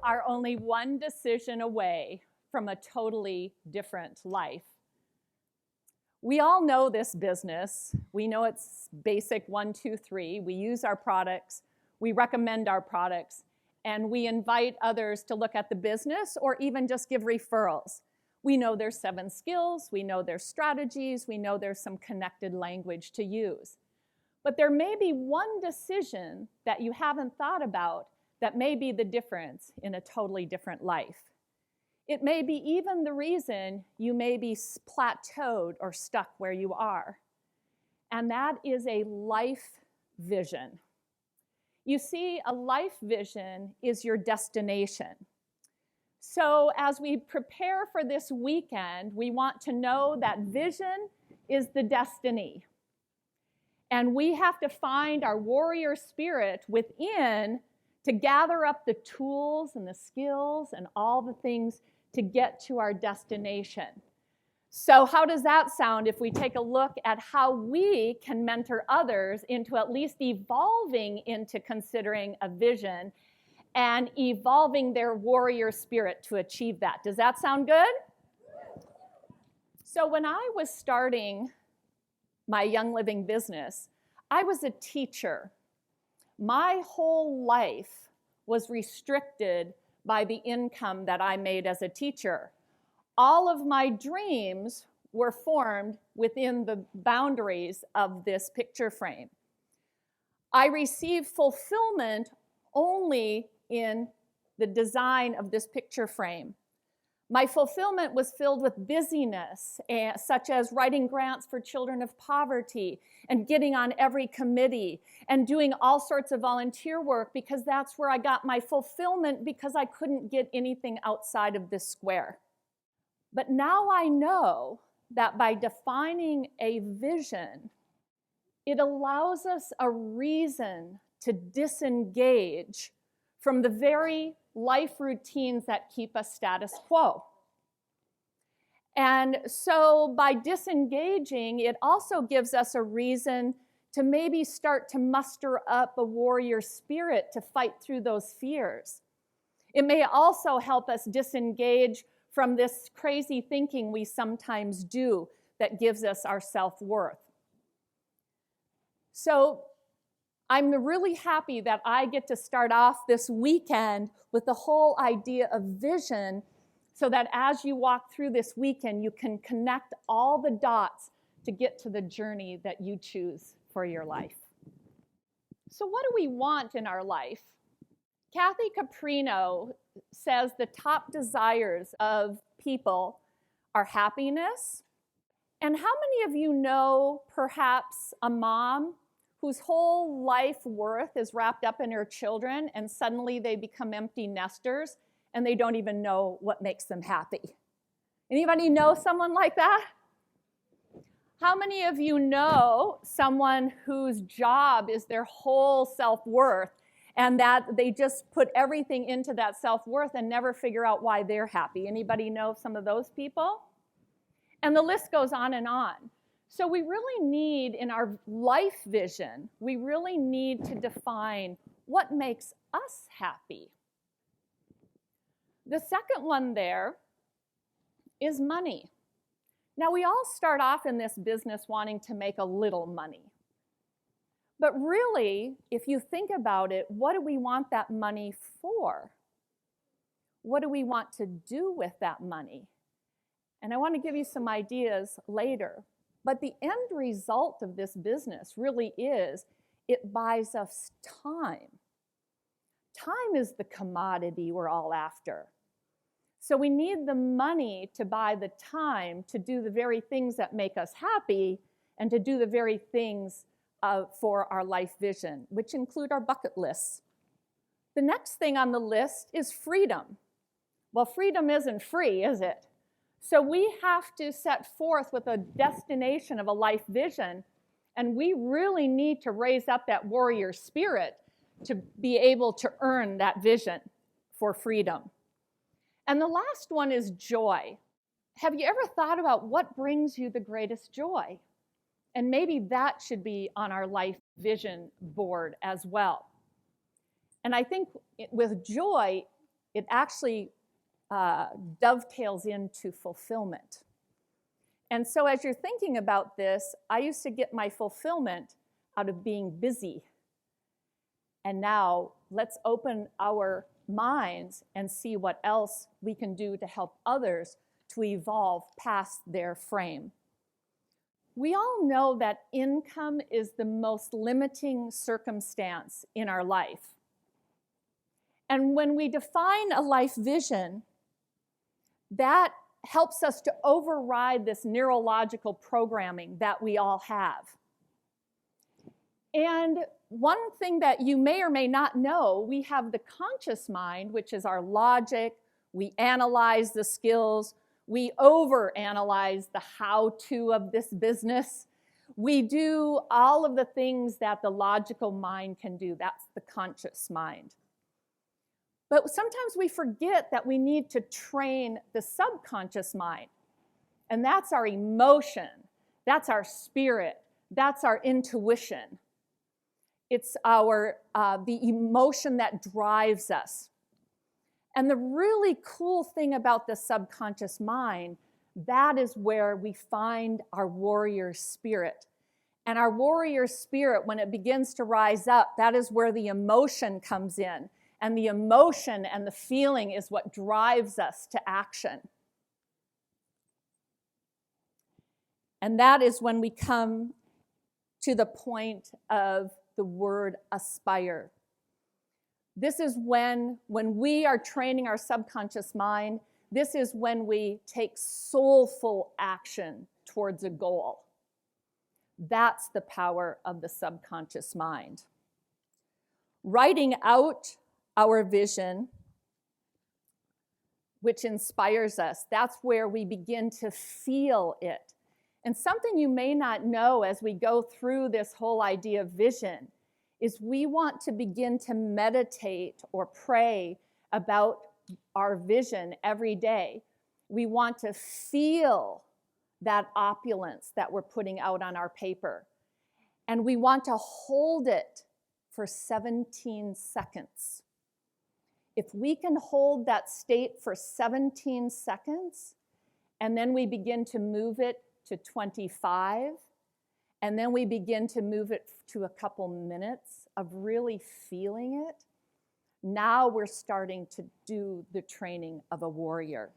are only one decision away from a totally different life. We all know this business. We know it's basic 1, 2, 3. We use our products, we recommend our products, and we invite others to look at the business or even just give referrals. We know there's 7 skills, we know there's strategies, we know there's some connected language to use. But there may be one decision that you haven't thought about that may be the difference in a totally different life. It may be even the reason you may be plateaued or stuck where you are. And that is a life vision. You see, a life vision is your destination. So as we prepare for this weekend, we want to know that vision is the destiny. And we have to find our warrior spirit within to gather up the tools and the skills and all the things to get to our destination. So how does that sound if we take a look at how we can mentor others into at least evolving into considering a vision and evolving their warrior spirit to achieve that? Does that sound good? So when I was starting my Young Living business, I was a teacher. My whole life was restricted by the income that I made as a teacher. All of my dreams were formed within the boundaries of this picture frame. I received fulfillment only in the design of this picture frame. My fulfillment was filled with busyness, such as writing grants for children of poverty and getting on every committee and doing all sorts of volunteer work because that's where I got my fulfillment because I couldn't get anything outside of this square. But now I know that by defining a vision, it allows us a reason to disengage from the very life routines that keep us status quo. And so by disengaging, it also gives us a reason to maybe start to muster up a warrior spirit to fight through those fears. It may also help us disengage from this crazy thinking we sometimes do that gives us our self-worth. So I'm really happy that I get to start off this weekend with the whole idea of vision so that as you walk through this weekend, you can connect all the dots to get to the journey that you choose for your life. So what do we want in our life? Kathy Caprino says the top desires of people are happiness. And how many of you know perhaps a mom whose whole life worth is wrapped up in her children and suddenly they become empty nesters and they don't even know what makes them happy? Anybody know someone like that? How many of you know someone whose job is their whole self-worth and that they just put everything into that self-worth and never figure out why they're happy? Anybody know some of those people? And the list goes on and on. So we really need, in our life vision, we really need to define what makes us happy. The second one there is money. Now, we all start off in this business wanting to make a little money. But really, if you think about it, what do we want that money for? What do we want to do with that money? And I want to give you some ideas later. But the end result of this business really is it buys us time. Time is the commodity we're all after. So we need the money to buy the time to do the very things that make us happy and to do the very things for our life vision, which include our bucket lists. The next thing on the list is freedom. Well, freedom isn't free, is it? So we have to set forth with a destination of a life vision, and we really need to raise up that warrior spirit to be able to earn that vision for freedom. And the last one is joy. Have you ever thought about what brings you the greatest joy? And maybe that should be on our life vision board as well. And I think with joy, it actually dovetails into fulfillment. And so as you're thinking about this, I used to get my fulfillment out of being busy. And now let's open our minds and see what else we can do to help others to evolve past their frame. We all know that income is the most limiting circumstance in our life. And when we define a life vision, that helps us to override this neurological programming that we all have. And one thing that you may or may not know, we have the conscious mind, which is our logic. We analyze the skills. We overanalyze the how-to of this business. We do all of the things that the logical mind can do. That's the conscious mind. But sometimes we forget that we need to train the subconscious mind. And that's our emotion. That's our spirit. That's our intuition. It's the emotion that drives us. And the really cool thing about the subconscious mind, that is where we find our warrior spirit. And our warrior spirit, when it begins to rise up, that is where the emotion comes in. And the emotion and the feeling is what drives us to action. And that is when we come to the point of the word aspire. This is when we are training our subconscious mind, this is when we take soulful action towards a goal. That's the power of the subconscious mind. Writing out our vision, which inspires us, that's where we begin to feel it. And something you may not know as we go through this whole idea of vision is we want to begin to meditate or pray about our vision every day. We want to feel that opulence that we're putting out on our paper. And we want to hold it for 17 seconds. If we can hold that state for 17 seconds, and then we begin to move it to 25, and then we begin to move it to a couple minutes of really feeling it, now we're starting to do the training of a warrior.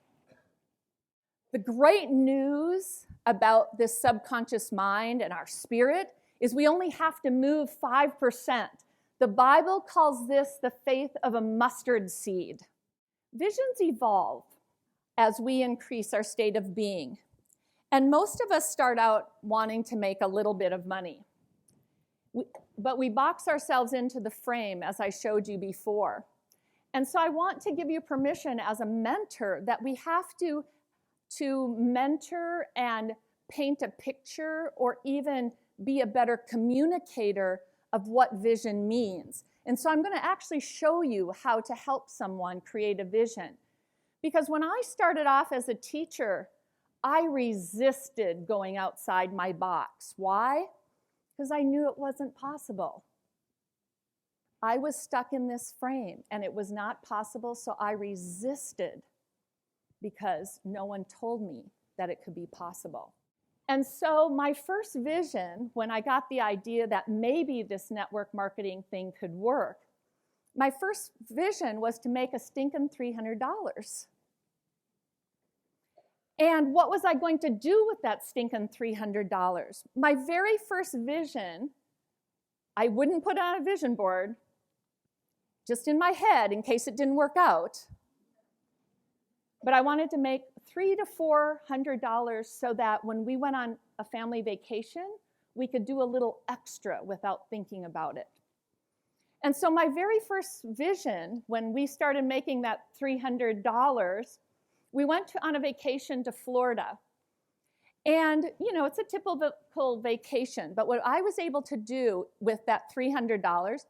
The great news about this subconscious mind and our spirit is we only have to move 5%. The Bible calls this the faith of a mustard seed. Visions evolve as we increase our state of being. And most of us start out wanting to make a little bit of money. But we box ourselves into the frame, as I showed you before. And so I want to give you permission as a mentor that we have to mentor and paint a picture or even be a better communicator of what vision means. And so I'm going to actually show you how to help someone create a vision. Because when I started off as a teacher, I resisted going outside my box. Why? Because I knew it wasn't possible. I was stuck in this frame, and it was not possible, so I resisted because no one told me that it could be possible. And so my first vision, when I got the idea that maybe this network marketing thing could work, my first vision was to make a stinking $300. And what was I going to do with that stinking $300? My very first vision, I wouldn't put on a vision board, just in my head in case it didn't work out. But I wanted to make $300 to $400 so that when we went on a family vacation, we could do a little extra without thinking about it. And so my very first vision, when we started making that $300, we went on a vacation to Florida. And, you know, it's a typical vacation. But what I was able to do with that $300,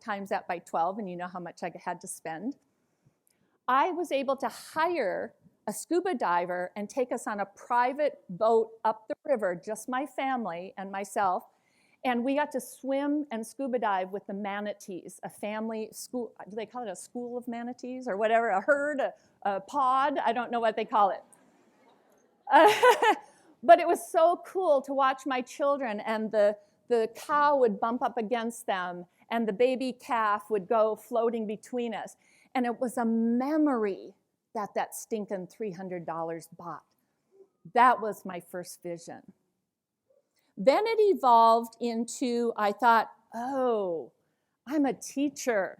times that by 12, and you know how much I had to spend, I was able to hire a scuba diver and take us on a private boat up the river, just my family and myself. And we got to swim and scuba dive with the manatees, a family school, do they call it a school of manatees or whatever, a herd, a pod, I don't know what they call it. But it was so cool to watch my children, and the cow would bump up against them, and the baby calf would go floating between us. And it was a memory that stinking $300 bought. That was my first vision. Then it evolved into, I thought, oh, I'm a teacher.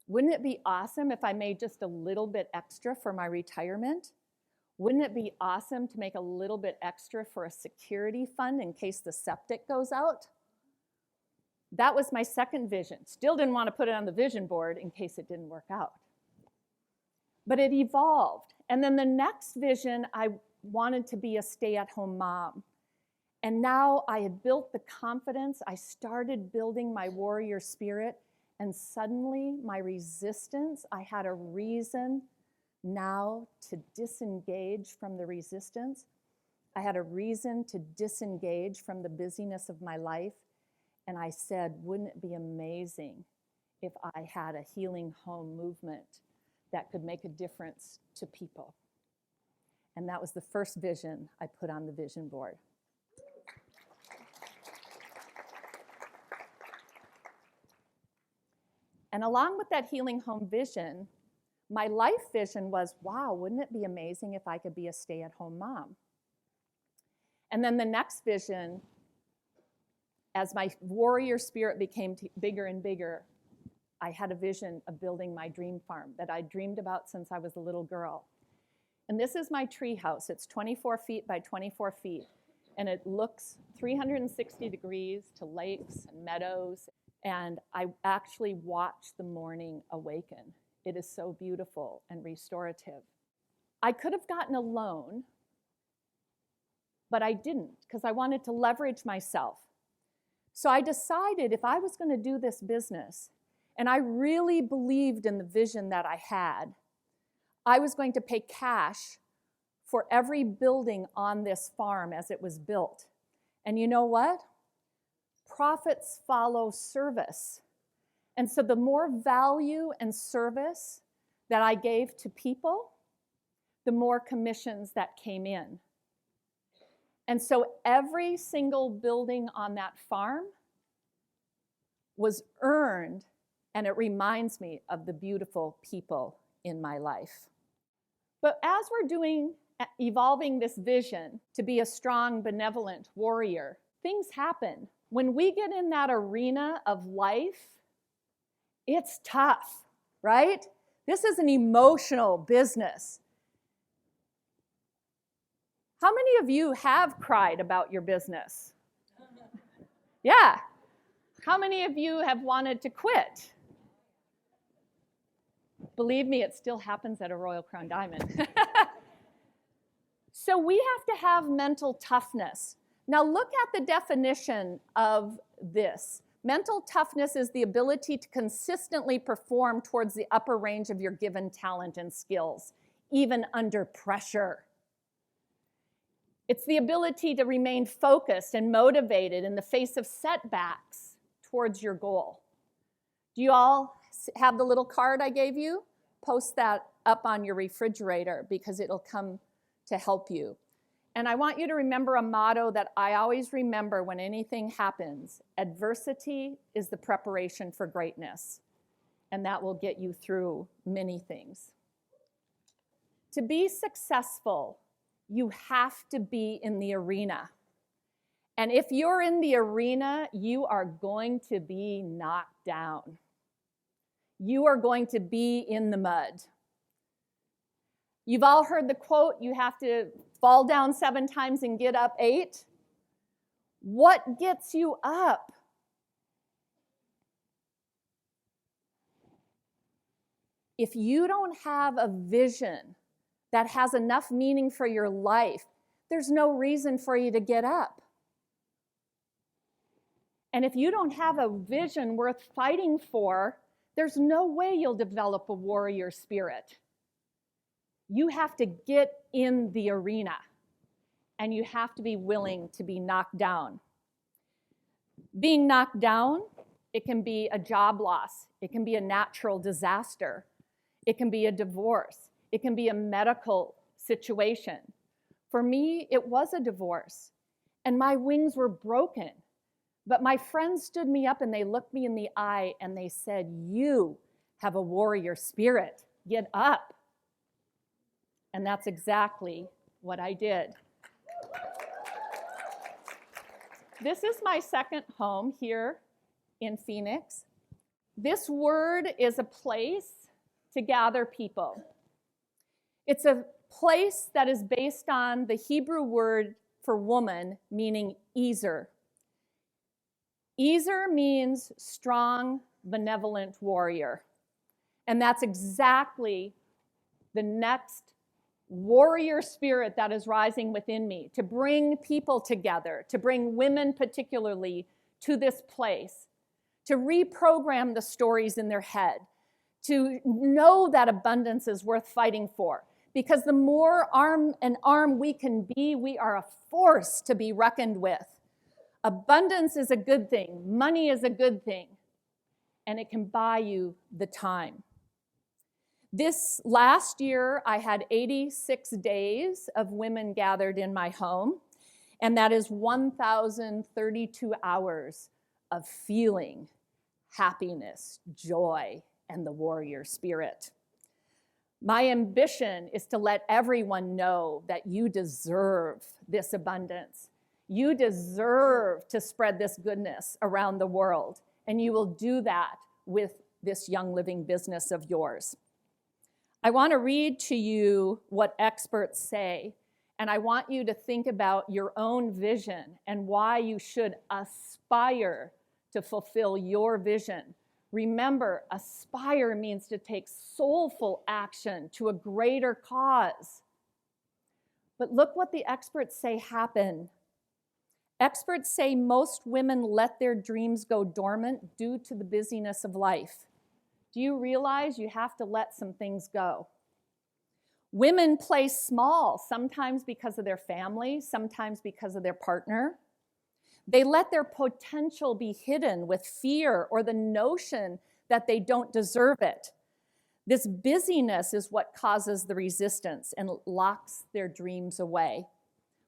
Wouldn't it be awesome if I made just a little bit extra for my retirement? Wouldn't it be awesome to make a little bit extra for a security fund in case the septic goes out? That was my second vision. Still didn't want to put it on the vision board in case it didn't work out. But it evolved. And then the next vision, I wanted to be a stay-at-home mom. And now I had built the confidence, I started building my warrior spirit, and suddenly my resistance, I had a reason now to disengage from the resistance. I had a reason to disengage from the busyness of my life. And I said, wouldn't it be amazing if I had a healing home movement that could make a difference to people? And that was the first vision I put on the vision board. And along with that healing home vision, my life vision was, wow, wouldn't it be amazing if I could be a stay-at-home mom? And then the next vision, as my warrior spirit became bigger and bigger, I had a vision of building my dream farm that I dreamed about since I was a little girl. And this is my tree house. It's 24 feet by 24 feet. And it looks 360 degrees to lakes and meadows. And I actually watch the morning awaken. It is so beautiful and restorative. I could have gotten a loan, but I didn't because I wanted to leverage myself. So I decided if I was going to do this business, and I really believed in the vision that I had, I was going to pay cash for every building on this farm as it was built. And you know what? Profits follow service. And so the more value and service that I gave to people, the more commissions that came in. And so every single building on that farm was earned, and it reminds me of the beautiful people in my life. But as we're evolving this vision to be a strong, benevolent warrior, things happen. When we get in that arena of life, it's tough, right? This is an emotional business. How many of you have cried about your business? Yeah. How many of you have wanted to quit? Believe me, it still happens at a Royal Crown Diamond. So we have to have mental toughness. Now look at the definition of this. Mental toughness is the ability to consistently perform towards the upper range of your given talent and skills, even under pressure. It's the ability to remain focused and motivated in the face of setbacks towards your goal. Do you all have the little card I gave you? Post that up on your refrigerator because it'll come to help you. And I want you to remember a motto that I always remember when anything happens. Adversity is the preparation for greatness. And that will get you through many things. To be successful, you have to be in the arena. And if you're in the arena, you are going to be knocked down. You are going to be in the mud. You've all heard the quote, you have to fall down 7 times and get up 8. What gets you up? If you don't have a vision that has enough meaning for your life, there's no reason for you to get up. And if you don't have a vision worth fighting for, there's no way you'll develop a warrior spirit. You have to get in the arena, and you have to be willing to be knocked down. Being knocked down, it can be a job loss. It can be a natural disaster. It can be a divorce. It can be a medical situation. For me, it was a divorce, and my wings were broken. But my friends stood me up and they looked me in the eye and they said, "You have a warrior spirit. Get up." And that's exactly what I did. This is my second home here in Phoenix. This word is a place to gather people. It's a place that is based on the Hebrew word for woman, meaning Ezer. Ezer means strong, benevolent warrior. And that's exactly the next warrior spirit that is rising within me, to bring people together, to bring women particularly to this place, to reprogram the stories in their head, to know that abundance is worth fighting for. Because the more arm we can be, we are a force to be reckoned with. Abundance is a good thing. Money is a good thing. And it can buy you the time. This last year, I had 86 days of women gathered in my home, and that is 1,032 hours of feeling happiness, joy, and the warrior spirit. My ambition is to let everyone know that you deserve this abundance. You deserve to spread this goodness around the world, and you will do that with this Young Living business of yours. I want to read to you what experts say, and I want you to think about your own vision and why you should aspire to fulfill your vision. Remember, aspire means to take soulful action to a greater cause. But look what the experts say happened. Experts say most women let their dreams go dormant due to the busyness of life. Do you realize you have to let some things go? Women play small, sometimes because of their family, sometimes because of their partner. They let their potential be hidden with fear or the notion that they don't deserve it. This busyness is what causes the resistance and locks their dreams away.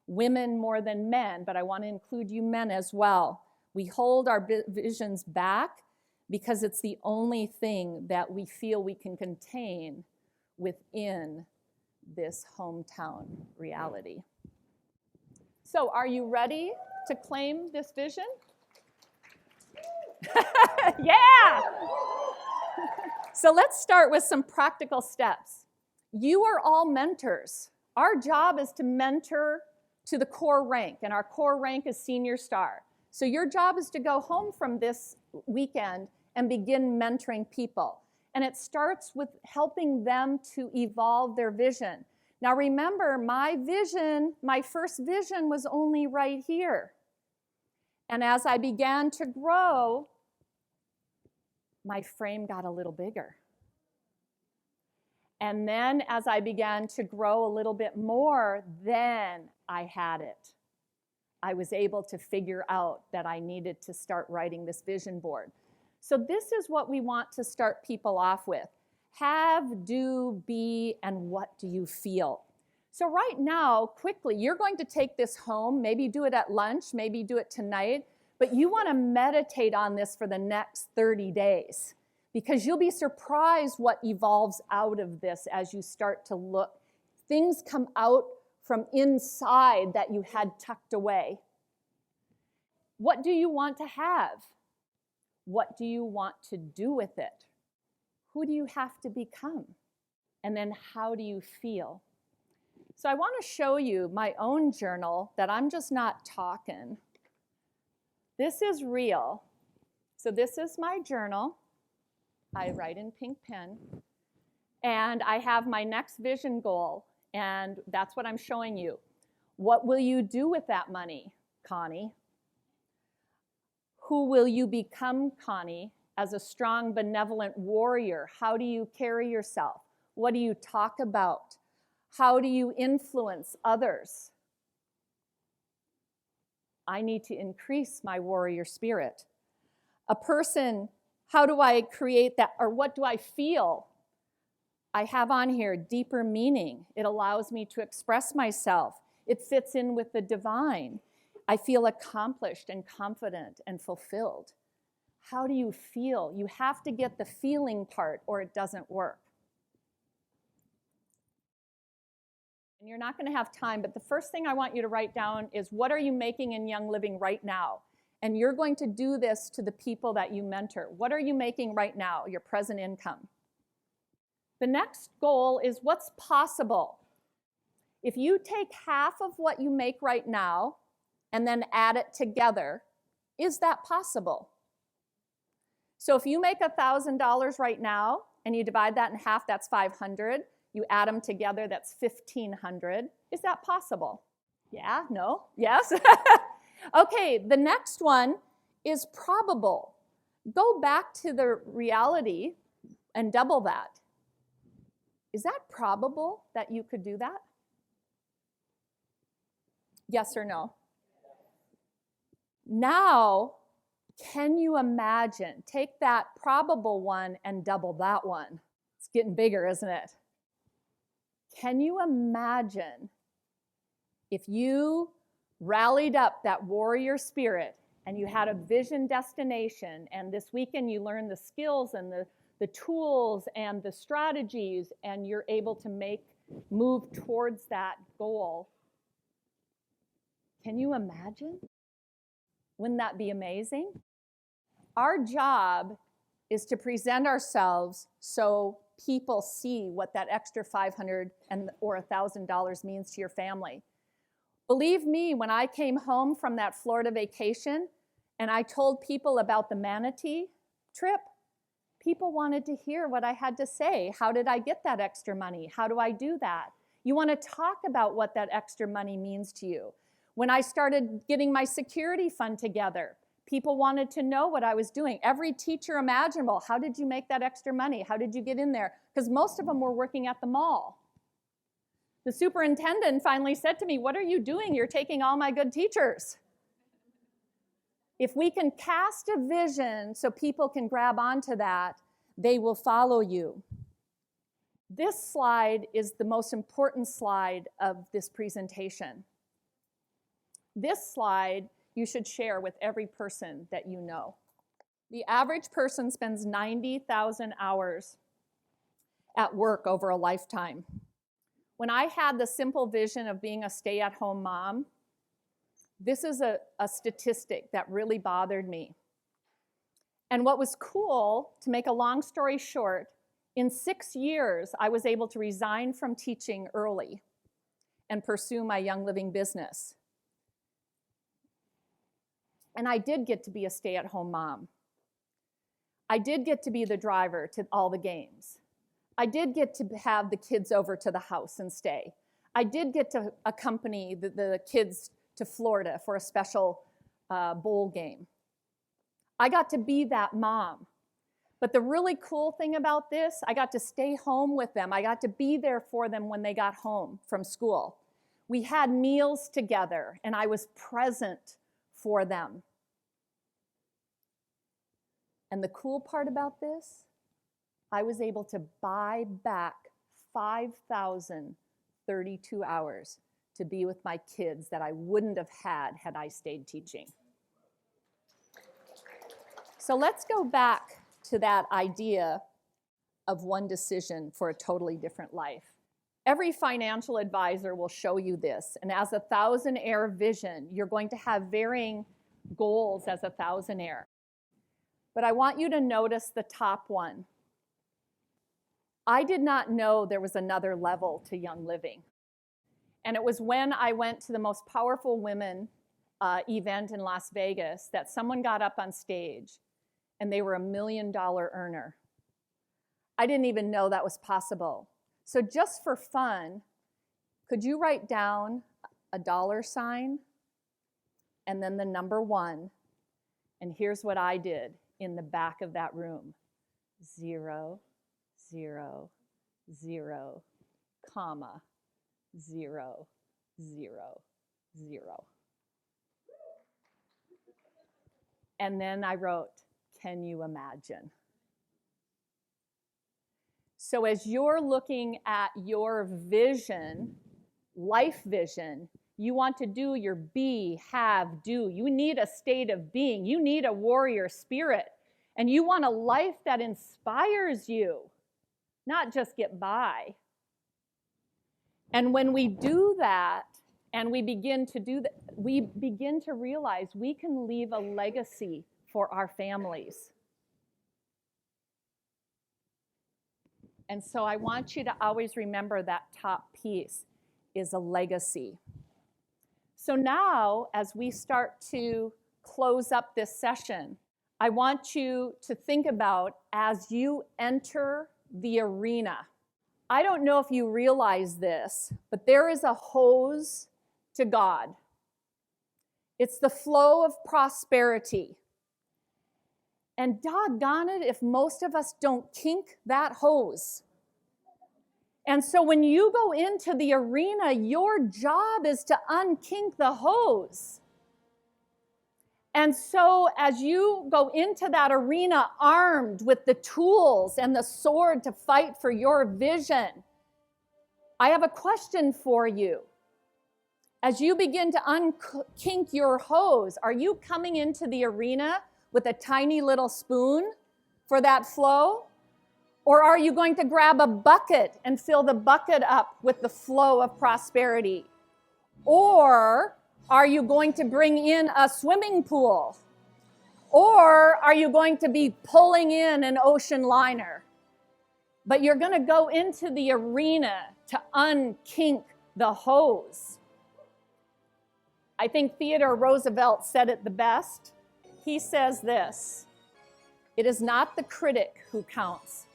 Women more than men, but I want to include you men as well. We hold our visions back because it's the only thing that we feel we can contain within this hometown reality. So are you ready to claim this vision? Yeah! So let's start with some practical steps. You are all mentors. Our job is to mentor to the core rank, and our core rank is Senior Star. So your job is to go home from this weekend and begin mentoring people. And it starts with helping them to evolve their vision. Now remember, my first vision was only right here. And as I began to grow, my frame got a little bigger. And then as I began to grow a little bit more, then I had it. I was able to figure out that I needed to start writing this vision board. So this is what we want to start people off with. Have, do, be, and what do you feel? So right now, quickly, you're going to take this home, maybe do it at lunch, maybe do it tonight, but you want to meditate on this for the next 30 days because you'll be surprised what evolves out of this as you start to look. Things come out from inside that you had tucked away. What do you want to have? What do you want to do with it? Who do you have to become? And then how do you feel? So I want to show you my own journal that I'm just not talking. This is real. So this is my journal. I write in pink pen. And I have my next vision goal, and that's what I'm showing you. What will you do with that money, Connie? Who will you become, Connie, as a strong, benevolent warrior? How do you carry yourself? What do you talk about? How do you influence others? I need to increase my warrior spirit. A person, how do I create that, or what do I feel? I have on here deeper meaning. It allows me to express myself. It fits in with the divine. I feel accomplished and confident and fulfilled. How do you feel? You have to get the feeling part or it doesn't work. And you're not going to have time, but the first thing I want you to write down is, what are you making in Young Living right now? And you're going to do this to the people that you mentor. What are you making right now, your present income? The next goal is, what's possible? If you take half of what you make right now and then add it together, is that possible? So if you make $1,000 right now and you divide that in half, that's $500. You add them together, that's $1,500. Is that possible? Yeah, no, yes? Okay, the next one is probable. Go back to the reality and double that. Is that probable that you could do that? Yes or no? Now, can you imagine? Take that probable one and double that one. It's getting bigger, isn't it? Can you imagine if you rallied up that warrior spirit and you had a vision destination, and this weekend you learned the skills and the tools and the strategies, and you're able to move towards that goal? Can you imagine? Wouldn't that be amazing? Our job is to present ourselves so people see what that extra $500 or $1,000 means to your family. Believe me, when I came home from that Florida vacation and I told people about the manatee trip, people wanted to hear what I had to say. How did I get that extra money? How do I do that? You want to talk about what that extra money means to you. When I started getting my security fund together, people wanted to know what I was doing. Every teacher imaginable, how did you make that extra money? How did you get in there? Because most of them were working at the mall. The superintendent finally said to me, "What are you doing? You're taking all my good teachers." If we can cast a vision so people can grab onto that, they will follow you. This slide is the most important slide of this presentation. This slide you should share with every person that you know. The average person spends 90,000 hours at work over a lifetime. When I had the simple vision of being a stay-at-home mom, this is a statistic that really bothered me. And what was cool, to make a long story short, in 6 years, I was able to resign from teaching early and pursue my Young Living business. And I did get to be a stay-at-home mom. I did get to be the driver to all the games. I did get to have the kids over to the house and stay. I did get to accompany the kids to Florida for a special bowl game. I got to be that mom. But the really cool thing about this, I got to stay home with them. I got to be there for them when they got home from school. We had meals together, and I was present for them. And the cool part about this, I was able to buy back 5,032 hours to be with my kids that I wouldn't have had I stayed teaching. So let's go back to that idea of one decision for a totally different life. Every financial advisor will show you this, and as a thousandaire vision, you're going to have varying goals as a thousandaire. But I want you to notice the top one. I did not know there was another level to Young Living. And it was when I went to the most powerful women event in Las Vegas that someone got up on stage and they were $1 million earner. I didn't even know that was possible. So just for fun, could you write down a $sign and then the number 1? And here's what I did in the back of that room. 0, 0, 0, comma, 0, 0, 0. And then I wrote, can you imagine? So as you're looking at your vision, life vision, you want to do your be, have, do. You need a state of being. You need a warrior spirit. And you want a life that inspires you, not just get by. And when we do that, and we begin to do that, we begin to realize we can leave a legacy for our families. And so I want you to always remember that top piece is a legacy. So now, as we start to close up this session, I want you to think about as you enter the arena. I don't know if you realize this, but there is a hose to God. It's the flow of prosperity. And doggone it if most of us don't kink that hose. And so when you go into the arena, your job is to unkink the hose. And so as you go into that arena armed with the tools and the sword to fight for your vision, I have a question for you. As you begin to unkink your hose, are you coming into the arena with a tiny little spoon for that flow? Or are you going to grab a bucket and fill the bucket up with the flow of prosperity? Or are you going to bring in a swimming pool? Or are you going to be pulling in an ocean liner? But you're going to go into the arena to unkink the hose. I think Theodore Roosevelt said it the best. He says this, it is not the critic who counts.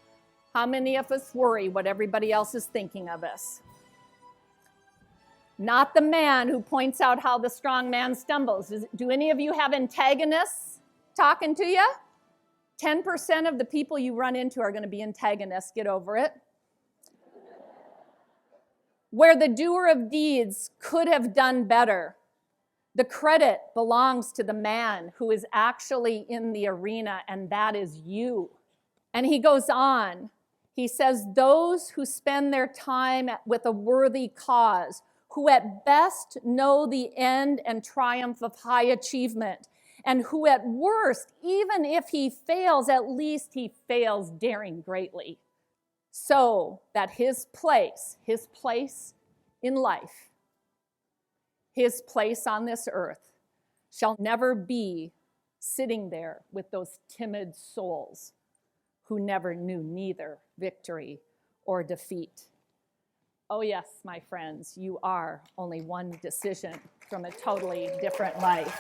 How many of us worry what everybody else is thinking of us? Not the man who points out how the strong man stumbles. Do any of you have antagonists talking to you? 10% of the people you run into are going to be antagonists. Get over it. Where the doer of deeds could have done better, the credit belongs to the man who is actually in the arena, and that is you. And he goes on. He says, those who spend their time with a worthy cause, who at best know the end and triumph of high achievement, and who at worst, even if he fails, at least he fails daring greatly, so that his place in life, his place on this earth shall never be sitting there with those timid souls who never knew neither victory or defeat. Oh yes, my friends, you are only one decision from a totally different life.